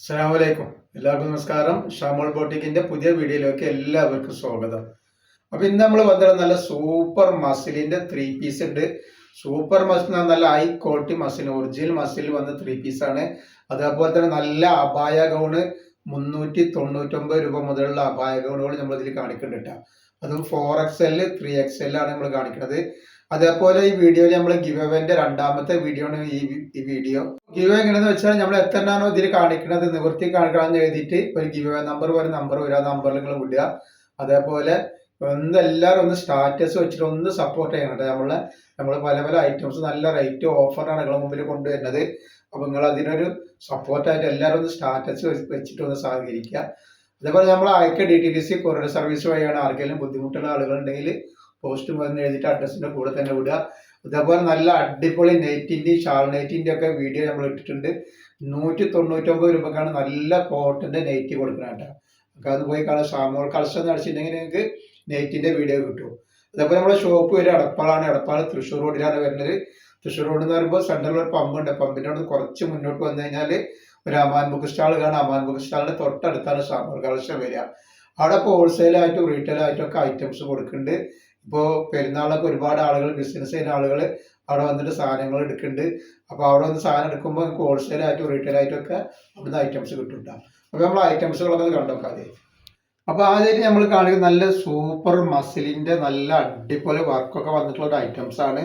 അസ്സലാമലൈക്കും. എല്ലാവർക്കും നമസ്കാരം. ഷാമോൾ ബോട്ടിക്കിന്റെ പുതിയ വീഡിയോയിലേക്ക് എല്ലാവർക്കും സ്വാഗതം. അപ്പൊ ഇന്ന് നമ്മൾ വന്നത് നല്ല സൂപ്പർ മസിലിന്റെ ത്രീ പീസ് ഉണ്ട്. സൂപ്പർ മസിൽ നല്ല high quality muscle, original muscle വന്ന ത്രീ പീസ് ആണ്. അതേപോലെ തന്നെ നല്ല അബായ ഗൗണ് 399 രൂപ മുതലുള്ള അബായ ഗൗണുകൾ നമ്മൾ ഇതിൽ കാണിക്കുന്നുണ്ട്. അതും 4XL 3XL ആണ് നമ്മൾ കാണിക്കുന്നത്. അതേപോലെ ഈ വീഡിയോയിൽ നമ്മൾ ഗിവ് അവേന്റെ രണ്ടാമത്തെ വീഡിയോ ആണ് ഈ വീഡിയോ. ഗിവ് അവേ എങ്ങനെയാണെന്ന് വെച്ചാൽ നമ്മൾ എത്രണ്ണാണോ ഇതിൽ കാണിക്കുന്നത് നിവൃത്തി കാണിക്കണമെന്ന് എഴുതിയിട്ട് ഒരു ഗിവ് അവേ നമ്പർ വരും, നമ്പർ വരും, ആ നമ്പറിൽ നിങ്ങൾ വിടുക. അതേപോലെ എല്ലാവരും ഒന്ന് സ്റ്റാറ്റസ് വെച്ചിട്ട് ഒന്ന് സപ്പോർട്ട് ചെയ്യണം. നമ്മൾ പല പല ഐറ്റംസ് നല്ല റേറ്റ് ഓഫറാണ് നിങ്ങളുടെ മുമ്പിൽ കൊണ്ടുവരുന്നത്. അപ്പൊ നിങ്ങൾ അതിനൊരു സപ്പോർട്ടായിട്ട് എല്ലാവരും ഒന്ന് സ്റ്റാറ്റസ് വെച്ചിട്ട് ഒന്ന് സഹകരിക്കുക. അതേപോലെ നമ്മൾ അയക്ക DTDC കൊറിയർ സർവീസ് വഴിയാണ്. ആർക്കെങ്കിലും ബുദ്ധിമുട്ടുള്ള ആളുകളുണ്ടെങ്കിൽ പോസ്റ്റ് വന്ന് എഴുതിയിട്ട് അഡ്രസ്സിന്റെ കൂടെ തന്നെ വിടുക. അതേപോലെ നല്ല അടിപൊളി നെറ്റിന്റെയും ഷാൾ നെറ്റിന്റെ ഒക്കെ വീഡിയോ നമ്മൾ ഇട്ടിട്ടുണ്ട്. 199 രൂപക്കാണ് നല്ല കോട്ടന്റെ നെറ്റ് കൊടുക്കുന്നത് കേട്ടോ. നമുക്ക് അത് പോയി കാണാൻ. ഷാമോൾ കളക്ഷൻ എന്ന് അടിച്ചിട്ടുണ്ടെങ്കിൽ നിങ്ങൾക്ക് നെറ്റിന്റെ വീഡിയോ കിട്ടും. അതേപോലെ നമ്മുടെ ഷോപ്പ് വരും എടപ്പാളാണ്. എടപ്പാൾ തൃശ്ശൂർ റോഡിലാണ് വരുന്നത്. തൃശ്ശൂർ റോഡ് എന്ന് പറയുമ്പോൾ സെൻട്രൽ ഒരു പമ്പുണ്ട്. പമ്പിന്റെ അവിടെ കുറച്ച് മുന്നോട്ട് വന്നു കഴിഞ്ഞാൽ ഒരു അമാൻ ബുക്ക് സ്റ്റാൾ കാണാം. അമാൻ ബുക്ക് സ്റ്റാളിന്റെ തൊട്ടടുത്താണ് ഷാമോൾ കളക്ഷൻ വരിക. അവിടെ ഇപ്പോൾ ഹോൾസെയിലായിട്ടും റീറ്റെയിൽ ആയിട്ടും ഒക്കെ ഐറ്റംസ് കൊടുക്കുന്നുണ്ട്. ഇപ്പോൾ പെരുന്നാളൊക്കെ ഒരുപാട് ആളുകൾ, ബിസിനസ് ചെയ്യുന്ന ആളുകൾ അവിടെ വന്നിട്ട് സാധനങ്ങൾ എടുക്കുന്നുണ്ട്. അപ്പോൾ അവിടെ വന്ന് സാധനം എടുക്കുമ്പോൾ നമുക്ക് ഹോൾസെയിലായിട്ടും റീറ്റെയിൽ ആയിട്ടും ഒക്കെ അവിടുന്ന് ഐറ്റംസ് കിട്ടുന്നുണ്ടാവും. അപ്പോൾ നമ്മൾ ഐറ്റംസുകളൊക്കെ കണ്ടുനോക്കാതെ. അപ്പോൾ ആദ്യമായിട്ട് നമ്മൾ കാണിക്കുന്ന നല്ല സൂപ്പർ മസിലിന്റെ നല്ല അടിപൊളി വർക്കൊക്കെ വന്നിട്ടുള്ള ഐറ്റംസ് ആണ്.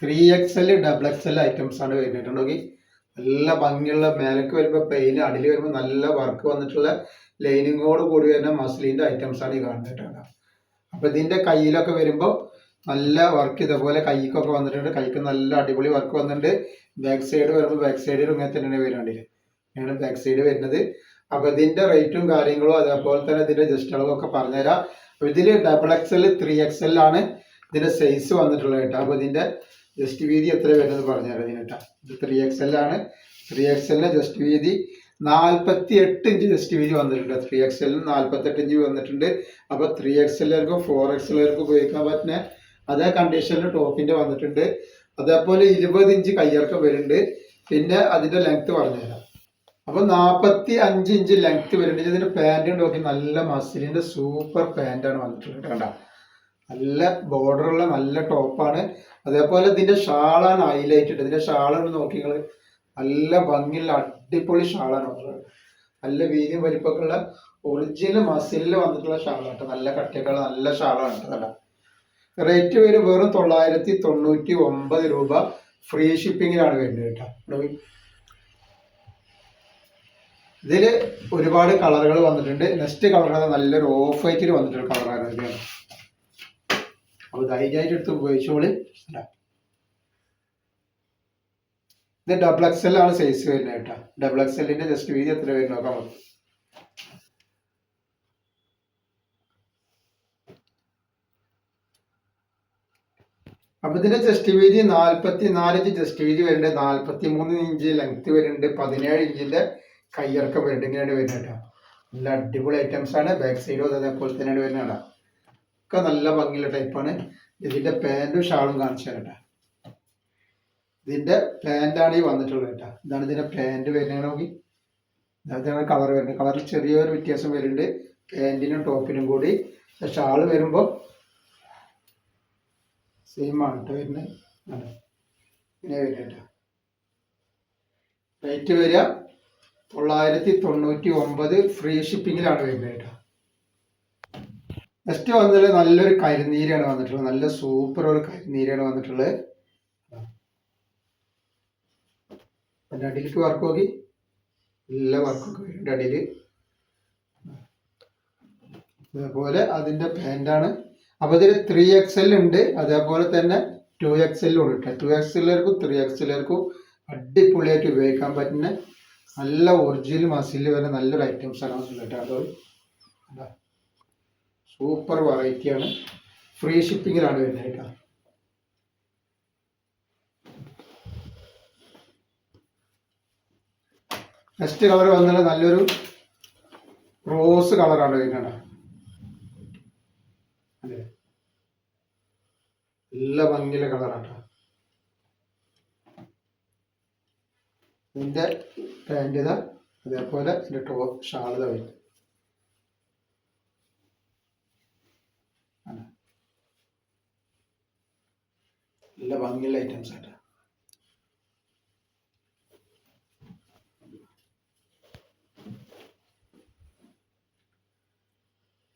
3XL XXL ഐറ്റംസ് ആണ് വരുന്നിട്ടുണ്ടെങ്കിൽ നല്ല ഭംഗിയുള്ള, മേലേക്ക് വരുമ്പോൾ പെയിൻ, അടിയിൽ വരുമ്പോൾ നല്ല വർക്ക് വന്നിട്ടുള്ള ലൈനിങ്ങോട് കൂടി വരുന്ന മസിലിന്റെ ഐറ്റംസ് ആണ് ഈ കാണുന്നിട്ടുണ്ട്. അപ്പൊ ഇതിന്റെ കയ്യിലൊക്കെ വരുമ്പോൾ നല്ല വർക്ക് ഇതേപോലെ കൈക്കൊക്കെ വന്നിട്ടുണ്ട്. കൈക്ക് നല്ല അടിപൊളി വർക്ക് വന്നിട്ടുണ്ട്. ബാക്ക് സൈഡ് വരുമ്പോൾ ബാക്ക് സൈഡിൽ ഇങ്ങനെ തന്നെ വരുന്നുണ്ട്. ഇങ്ങനെ ബാക്ക് സൈഡ് വരുന്നത്. അപ്പൊ ഇതിന്റെ റേറ്റും കാര്യങ്ങളും അതേപോലെ തന്നെ ഇതിന്റെ ജസ്റ്റ് അളവൊക്കെ പറഞ്ഞുതരാം. അപ്പൊ ഇതില് XXL 3XL ആണ് ഇതിന്റെ സൈസ് വന്നിട്ടുള്ളത് കേട്ടോ. അപ്പൊ ഇതിന്റെ ജസ്റ്റ് വീതി എത്ര വരുന്നത് പറഞ്ഞുതരാം ഇതിനെട്ടാ. ഇത് 3XL ആണ്. 3XL ജസ്റ്റ് വീതി 48 ഇഞ്ച് ജസ്റ്റ് വീതി വന്നിട്ടുണ്ട്. 3XL 48 ഇഞ്ച് വന്നിട്ടുണ്ട്. അപ്പൊ 3XLർക്കും 4XLർക്കും ഉപയോഗിക്കാൻ പറ്റുന്ന അതേ കണ്ടീഷനിൽ ടോപ്പിന്റെ വന്നിട്ടുണ്ട്. അതേപോലെ 20 ഇഞ്ച് കയ്യിറക്കം വരുന്നുണ്ട്. പിന്നെ അതിന്റെ ലെങ്ത് പറഞ്ഞുതരാം. അപ്പൊ 45 ഇഞ്ച് ലെങ്ത് വരുന്നുണ്ട്. ഇതിന്റെ പാന്റ് നോക്കി നല്ല മസിലിന്റെ സൂപ്പർ പാന്റാണ് വന്നിട്ടുള്ളത് കണ്ട. നല്ല ബോർഡറുള്ള നല്ല ടോപ്പാണ്. അതേപോലെ ഇതിന്റെ ഷാളാണ് ഹൈലൈറ്റ്. ഇതിന്റെ ഷാളാണ് നോക്കി നിങ്ങൾ, നല്ല ഭംഗിയുള്ള അടിപൊളി ഷാളാണ് വന്നിട്ടുള്ളത്. നല്ല വീതിയും വലിപ്പമൊക്കെ ഉള്ള ഒറിജിനൽ മസിലിൽ വന്നിട്ടുള്ള ഷാളാണ്. നല്ല കട്ടിയൊക്കെ നല്ല ഷാളാണ് കേട്ടോ. റേറ്റ് വരും വെറും 999 രൂപ. ഫ്രീ ഷിപ്പിങ്ങിലാണ് വരുന്നത് കേട്ടോ. ഇതിൽ ഒരുപാട് കളറുകൾ വന്നിട്ടുണ്ട്. നെക്സ്റ്റ് കളർ നല്ലൊരു ഓഫ് വൈറ്റിൽ വന്നിട്ടുള്ള കളറാണ് ഇതാണ്. അപ്പോൾ ധൈര്യമായിട്ട് എടുത്ത് ഉപയോഗിച്ചോളി. ഇത് XXL ആണ് സൈസ് വരുന്നത് കേട്ടോ. XXLന്റെ ജസ്റ്റ് വീതി എത്ര വരും നോക്കാം നമുക്ക്. അപ്പൊ ഇതിന്റെ ജസ്റ്റ് വീതി 44 ഇഞ്ച് ജസ്റ്റ് വീതി വരുന്നുണ്ട്. 43 ഇഞ്ച് ലെങ്ത് വരുന്നുണ്ട്. 17 ഇഞ്ചിന്റെ കയ്യിറക്കം വരുന്നുണ്ട്. ഇങ്ങനെയാണ് വരുന്നത് കേട്ടോ. നല്ല അടിപൊളി ഐറ്റംസ് ആണ്. ബാക്ക് സൈഡും അതേപോലെ തന്നെയാണ് വരുന്നത്. ഒക്കെ നല്ല ഭംഗിയുള്ള ടൈപ്പാണ്. ഇതിന്റെ പാന്റും ഷാളും കാണിച്ചു തരട്ടെ. ഇതിന്റെ പാന്റാണ് ഈ വന്നിട്ടുള്ളത് കേട്ടോ. ഇതാണ് ഇതിന്റെ പാന്റ് വരുന്നത്. നോക്കി ഇതാണ് കളർ വരുന്നത്. കളറിൽ ചെറിയൊരു വ്യത്യാസം വരുന്നുണ്ട് പാന്റിനും ടോപ്പിനും കൂടി. ഷാള് വരുമ്പോൾ സെയിം ആണ് കേട്ടോ വരുന്നത്. ഇങ്ങനെ വരുന്നുണ്ട്. റേറ്റ് വരിക 999. ഫ്രീ ഷിപ്പിങ്ങിലാണ് വരുന്നത് കേട്ടോ. നെക്സ്റ്റ് വന്നത് നല്ലൊരു കരിനീരാണ് വന്നിട്ടുള്ളത്. നല്ല സൂപ്പർ ഒരു കരിനീരാണ് വന്നിട്ടുള്ളത്. പിന്നെ അടിയിലേക്ക് വർക്ക് നോക്കി നല്ല വർക്കൊക്കെ വരുന്നുണ്ട് അടിയിൽ. അതേപോലെ അതിന്റെ പാന്റാണ്. അപ്പൊ ഇതിൽ 3XL ഉണ്ട്. അതേപോലെ തന്നെ 2XL ഉണ്ട്. 2XLർക്കും 3XLർക്കും അടിപൊളിയായിട്ട് ഉപയോഗിക്കാൻ പറ്റുന്ന നല്ല ഒറിജിനൽ മസിൽ വരുന്ന നല്ലൊരു ഐറ്റംസ് ആണ് വന്നിട്ടുള്ളത് കേട്ടോ. അത് സൂപ്പർ വെറൈറ്റിയാണ്. ഫ്രീ ഷിപ്പിങ്ങിലാണ് വരുന്നത് കേട്ടോ. നെക്സ്റ്റ് കളർ വന്നത് നല്ലൊരു റോസ് കളറാണ് വരുന്നത്. അതെ, നല്ല ഭംഗിയുള്ള കളറാട്ടോ. ഇതിന്റെ പാന്റ് ഇതാ അതേപോലെ ഇതിൻ്റെ ഷാള് വരും. നല്ല ഭംഗിയുള്ള ഐറ്റംസ് ആയിട്ട്.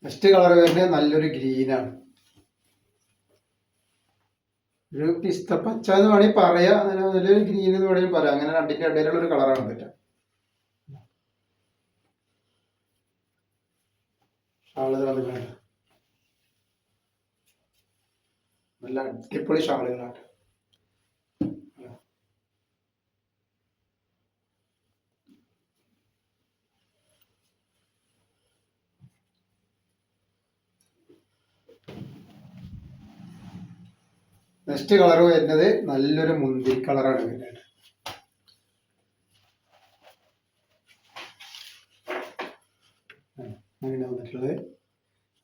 നെക്സ്റ്റ് കളർ വരുന്നത് നല്ലൊരു ഗ്രീനാണ്. ഒരു പിസ്ത പച്ച എന്ന് വേണമെങ്കിൽ പറയാം, അങ്ങനെ നല്ലൊരു ഗ്രീൻ എന്ന് വേണമെങ്കിൽ പറയാം. അങ്ങനെ രണ്ടിൻ്റെ ഇടയിലുള്ള ഒരു കളറാണ് പറ്റുക. ഷാള് വന്നിട്ടുണ്ട്, നല്ല അടിപൊളി ഷാളുകളാണ്. നെക്സ്റ്റ് കളർ വരുന്നത് നല്ലൊരു മുന്തിരി കളറാണ് വരുന്നത്. അങ്ങനെ വന്നിട്ടുള്ളത്.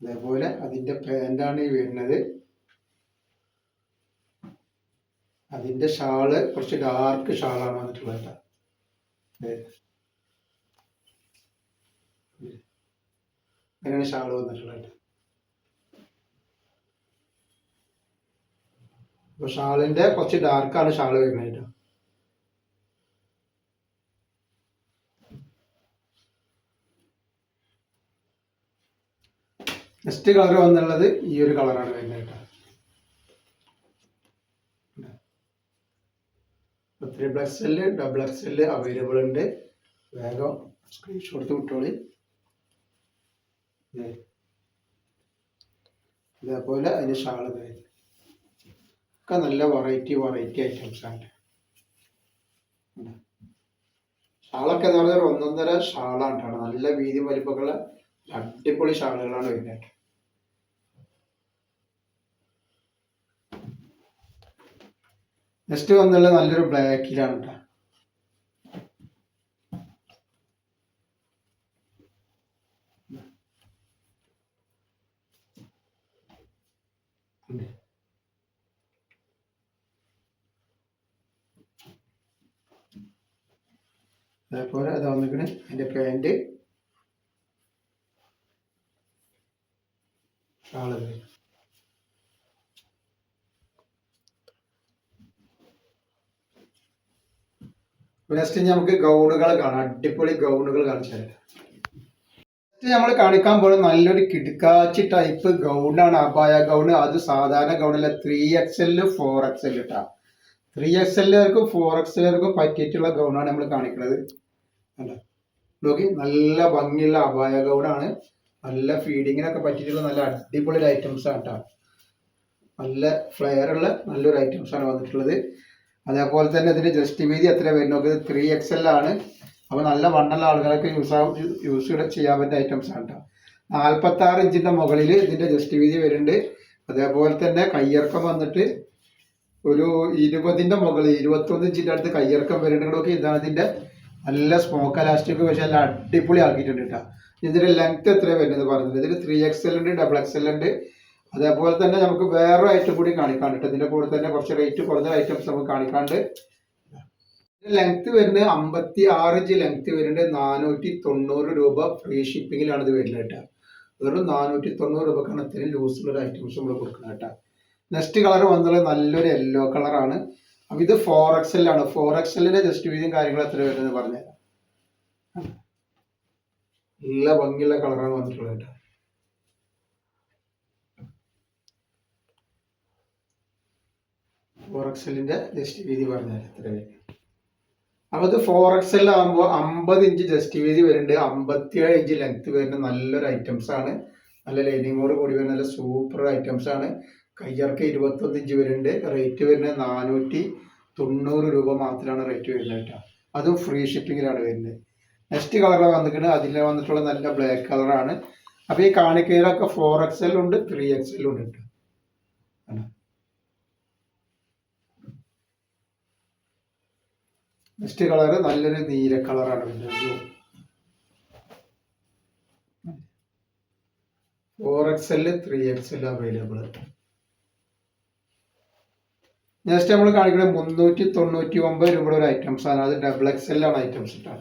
അതേപോലെ അതിൻ്റെ പാൻ്റാണ് ഈ വരുന്നത്. അതിൻ്റെ ഷാള് കുറച്ച് ഡാർക്ക് ഷാളാണ് വന്നിട്ടുള്ളത്. അങ്ങനെയാണ് ഷാള് വന്നിട്ടുള്ളത്. അപ്പൊ ഷാളിന്റെ കുറച്ച് ഡാർക്കാണ് ഷാള് വരുന്നത്. നെക്സ്റ്റ് കളർ വന്നുള്ളത് ഈ ഒരു കളറാണ് വരുന്നത്. 3XL XXL അവൈലബിൾ ഉണ്ട്. വേഗം സ്ക്രീൻഷോട്ട് വിട്ടോളി. ഇതേപോലെ അതിന് ഷാള് വരുന്നത് ഒക്കെ നല്ല വെറൈറ്റി ഐറ്റംസ് ആണ്. ഷാളൊക്കെ എന്ന് പറഞ്ഞാൽ ഒന്നൊന്നര ഷാളാണ്. നല്ല വീതി വലിപ്പമുള്ള അടിപൊളി ഷാളുകളാണ് വരുന്നത്. നെക്സ്റ്റ് വന്നുള്ള നല്ലൊരു ബ്ലാക്കിലാണ് കേട്ടോ. അതേപോലെ അത് വന്നിക്കണ് അതിൻ്റെ പാൻറ് ഷാള്. നെക്സ്റ്റ് നമുക്ക് ഗൗണുകൾ കാണാം. അടിപൊളി ഗൗണുകൾ കാണിച്ചു തരാം. നെക്സ്റ്റ് നമ്മൾ കാണിക്കാൻ പോകുന്നത് നല്ലൊരു കിടക്കാച്ചി ടൈപ്പ് ഗൗണാണ്. അബായ ഗൗണ്. അത് സാധാരണ ഗൗണല്ല, 3XL 4XL ഇട്ടാ. 3XLകാർക്കും 4XLകാർക്കും പറ്റിയിട്ടുള്ള ഗൗണാണ് നമ്മൾ കാണിക്കുന്നത്. അല്ല നോക്കി, നല്ല ഭംഗിയുള്ള അബായ ഗൗണാണ്. നല്ല ഫീഡിങ്ങിനൊക്കെ പറ്റിയിട്ടുള്ള നല്ല അടിപൊളി ഐറ്റംസ് ആണ് കേട്ടോ. നല്ല ഫ്ലെയർ ഉള്ള നല്ലൊരു ഐറ്റംസ് ആണ് വന്നിട്ടുള്ളത്. അതേപോലെ തന്നെ ഇതിന്റെ ജസ്റ്റ് വീതി എത്ര വരുന്നത് 3XL ആണ്. അപ്പോൾ നല്ല വണ്ണുള്ള ആളുകളൊക്കെ യൂസ് ചെയ്യാൻ പറ്റുന്ന ഐറ്റംസ് ആണ് കേട്ടോ. 46 ഇഞ്ചിന്റെ മുകളിൽ ഇതിന്റെ ജസ്റ്റ് വീതി വരുന്നുണ്ട്. അതേപോലെ തന്നെ കയ്യിറക്കം വന്നിട്ട് ഒരു 20ന്റെ മുകളിൽ 21 ഇഞ്ചിന്റെ അടുത്ത് കയ്യിറക്കം വരുന്നുണ്ട്. ഇതാണ് ഇതിന്റെ നല്ല സ്മോക്ക് എലാസ്റ്റിക് പക്ഷേ നല്ല അടിപൊളി ആക്കിയിട്ടുണ്ട് കേട്ടോ. ഇതിന്റെ ലെങ്ത് എത്ര വരുന്നത് പറഞ്ഞത്. ഇതിൽ 3XL ഉണ്ട്, XXL ഉണ്ട്. അതേപോലെ തന്നെ നമുക്ക് വേറെ ഐറ്റം കൂടി കാണിക്കാണ്ട് കേട്ടോ. ഇതിന്റെ കൂടെ തന്നെ കുറച്ച് റേറ്റ് കുറഞ്ഞ ഐറ്റംസ് നമുക്ക് കാണിക്കാണ്ട്. ലെങ്ത് വരുന്നത് 56 ഇഞ്ച് ലെങ്ത് വരുന്നുണ്ട്. 490 രൂപ ഫ്രീ ഷിപ്പിങ്ങിലാണ് ഇത് വരുന്നത് കേട്ടോ. വെറും 490 രൂപക്കാണ് ഇത്രയും ലൂസുള്ള ഐറ്റംസ് നമ്മൾ കൊടുക്കുന്നത് കേട്ടോ. നെക്സ്റ്റ് കളർ വന്നുള്ളത് നല്ലൊരു യെല്ലോ കളറാണ്. അപ്പൊ ഇത് 4XL ആണ്. 4XLന്റെ ജസ്റ്റ് വീതിയും കാര്യങ്ങളും എത്ര വരുന്നത് പറഞ്ഞുതരാം. നല്ല ഭംഗിയുള്ള കളറാണ് വന്നിട്ടുള്ളത് കേട്ടോ. ഫോറക്സലിന്റെ ജസ്റ്റ് വീതി പറഞ്ഞാൽ എത്ര വരും. അപ്പൊ ഇത് 4XL ആകുമ്പോൾ 50 ഇഞ്ച് ജസ്റ്റ് വീതി വരുന്നുണ്ട്. 57 ഇഞ്ച് ലെങ്ത് വരുന്ന നല്ലൊരു ഐറ്റംസ് ആണ്. നല്ല ലൈനിങ്ങോട് കൂടി വരുന്ന നല്ല സൂപ്പർ ഐറ്റംസ് ആണ്. കയ്യിറക്കം 21 ഇഞ്ച് വരുന്നുണ്ട്. റേറ്റ് വരുന്നത് 490 രൂപ മാത്രമാണ് റേറ്റ് വരുന്നത് കേട്ടോ. അതും ഫ്രീ ഷിപ്പിങ്ങിലാണ് വരുന്നത്. നെക്സ്റ്റ് കളർ വന്നിട്ടുണ്ട്. അതിൽ വന്നിട്ടുള്ള നല്ല ബ്ലാക്ക് കളറാണ്. അപ്പൊ ഈ കാണിക്കയിലൊക്കെ 4XL ഉണ്ട്, 3XL ഉണ്ട് കേട്ടോ. നെക്സ്റ്റ് കളർ നല്ലൊരു നീല കളറാണ് വരുന്നത്. 4XL 3XL available. നെക്സ്റ്റ് നമ്മൾ കാണിക്കുന്നത് 399 രൂപയുടെ ഒരു ഐറ്റംസ് ആണ്. അത് XXL ആണ് ഐറ്റംസ് കേട്ടോ.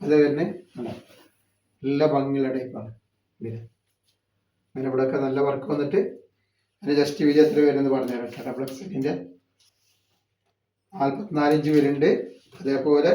അത് തന്നെ നല്ല ഭംഗിയുള്ള ടൈപ്പാണ് ഇതിന്. അങ്ങനെ ഇവിടെയൊക്കെ നല്ല വർക്ക് വന്നിട്ട് അതിന് ജസ്റ്റ് വീതി എത്ര വരുന്നത് പറഞ്ഞു തരാം. ഡബിൾ എക്സലിൻ്റെ 44 ഇഞ്ച് വരുന്നുണ്ട്. അതേപോലെ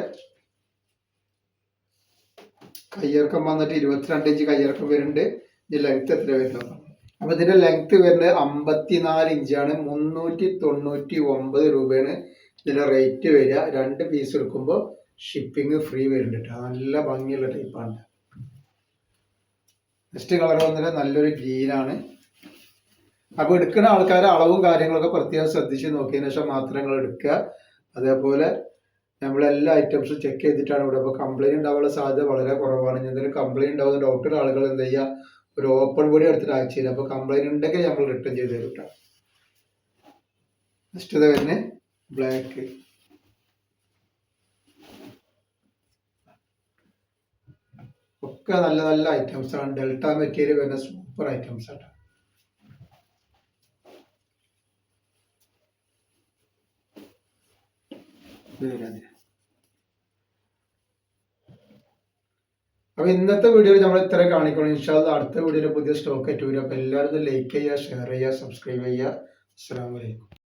കയ്യിറക്കം വന്നിട്ട് 22 ഇഞ്ച് കയ്യിറക്കം വരുന്നുണ്ട്. ഇതിന്റെ ലെങ്ത് എത്ര വരുന്നത്? അപ്പൊ ഇതിന്റെ ലെങ്ത് വരുന്നത് 54 ഇഞ്ചാണ്. 399 രൂപയാണ് ഇതിന്റെ റേറ്റ് വരിക. 2 പീസ് എടുക്കുമ്പോൾ ഷിപ്പിംഗ് ഫ്രീ വരുന്നുണ്ട്. നല്ല ഭംഗിയുള്ള ടൈപ്പാണ്. നെക്സ്റ്റ് കളർ വന്നിട്ട് നല്ലൊരു ഗ്രീനാണ്. അപ്പൊ എടുക്കുന്ന ആൾക്കാരെ അളവും കാര്യങ്ങളൊക്കെ പ്രത്യേകം ശ്രദ്ധിച്ച് നോക്കിയതിനു ശേഷം മാത്രം നിങ്ങൾ എടുക്കുക. അതേപോലെ നമ്മളെല്ലാ ഐറ്റംസും ചെക്ക് ചെയ്തിട്ടാണ് ഇവിടെ. ഇപ്പോൾ കംപ്ലൈൻറ്റ് ഉണ്ടാവാനുള്ള സാധ്യത വളരെ കുറവാണ്. എന്തെങ്കിലും കംപ്ലൈൻറ്റ് ഉണ്ടാവുന്ന ഡോക്ടർ ആളുകൾ എന്ത് ചെയ്യുക, ഒരു ഓപ്പൺ ബോഡി എടുത്തിട്ട് അയച്ചു തരും. അപ്പോൾ കംപ്ലൈൻറ്റ് ഉണ്ടെങ്കിൽ നമ്മൾ റിട്ടേൺ ചെയ്ത് തരും കേട്ടോ. നെക്സ്റ്റ് ഇത് വരുന്നത് ബ്ലാക്ക്. ഒക്കെ നല്ല നല്ല ഐറ്റംസ് ആണ്. ഡെൽറ്റ മെറ്റീരിയൽ വരുന്ന സൂപ്പർ ഐറ്റംസ് ആണ്. അപ്പൊ ഇന്നത്തെ വീഡിയോയിൽ നമ്മൾ ഇത്ര കാണിക്കണം. ഇൻഷാ അല്ലാഹ് അടുത്ത വീഡിയോയിൽ പുതിയ സ്റ്റോക്ക് ആയിട്ട് വരും. അപ്പൊ എല്ലാവരും ലൈക്ക് ചെയ്യുക, ഷെയർ ചെയ്യുക, സബ്സ്ക്രൈബ് ചെയ്യുക. അസ്സലാമു അലൈക്കും.